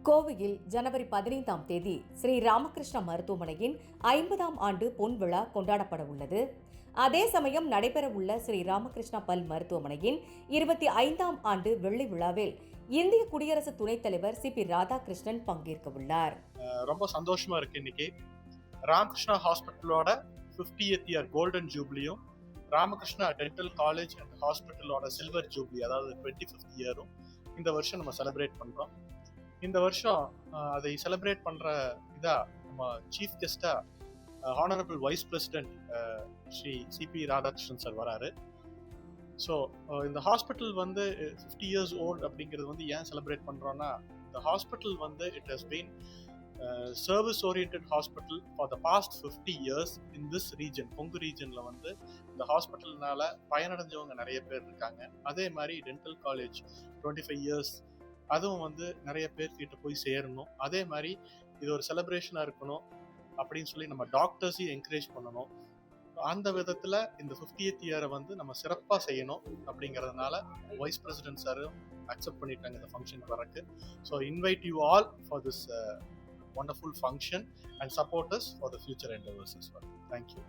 கோவையில் ஜனவரி 15ஆம் தேதி ஸ்ரீ ராமகிருஷ்ணா மருத்துவமனையின் 50ஆம் ஆண்டு பொன் விழா கொண்டாடப்பட உள்ளது. அதே சமயம் நடைபெறவுள்ள ஸ்ரீ ராமகிருஷ்ணா பல் மருத்துவமனையின் 25ஆம் ஆண்டு வெள்ளி விழாவில் இந்திய குடியரசு துணைத் தலைவர் சி.பி. ராதாகிருஷ்ணன் பங்கேற்க உள்ளார். ரொம்ப சந்தோஷமா இருக்கு. இன்னைக்கு ராமகிருஷ்ணா ஹாஸ்பிட்டலோட 50th இயர் கோல்டன் ஜூப்ளியும் ராமகிருஷ்ணா டென்டல் காலேஜ் அண்ட் ஹாஸ்பிட்டலோட சில்வர் ஜூப்ளி, அதாவது 25th இயரும் இந்த வருஷம் நம்ம செலிப்ரேட் பண்றோம். இந்த வருஷம் அதை செலிப்ரேட் பண்ற இதா நம்ம சீஃப் கெஸ்டா honourable vice president Shri C P. Radhakrishnan sir வராரு. ஸோ இந்த ஹாஸ்பிட்டல் வந்து 50 years old அப்படிங்கிறது வந்து ஏன் செலிப்ரேட் பண்றோம்னா, இந்த ஹாஸ்பிட்டல் வந்து it has been service oriented hospital for the past 50 years in this region. Kongu ரீஜன்ல வந்து இந்த ஹாஸ்பிட்டல்னால பயனடைஞ்சவங்க நிறைய பேர் இருக்காங்க. அதே மாதிரி டென்டல் காலேஜ் 25 years அதுவும் வந்து நிறைய பேர் கிட்ட போய் சேரணும். அதே மாதிரி இது ஒரு செலிப்ரேஷனா இருக்கணும் அப்படின்னு சொல்லி நம்ம டாக்டர்ஸையும் என்கரேஜ் பண்ணணும். அந்த விதத்துல இந்த 50th இயரை வந்து நம்ம சிறப்பா செய்யணும் அப்படிங்கறதுனால வைஸ் பிரசிடென்ட் சாரும் அக்செப்ட் பண்ணிட்டாங்க இந்த ஃபங்க்ஷனுக்கு வரக்கு. So invite you all for this wonderful function and support us for the future endeavors as well. Thank you.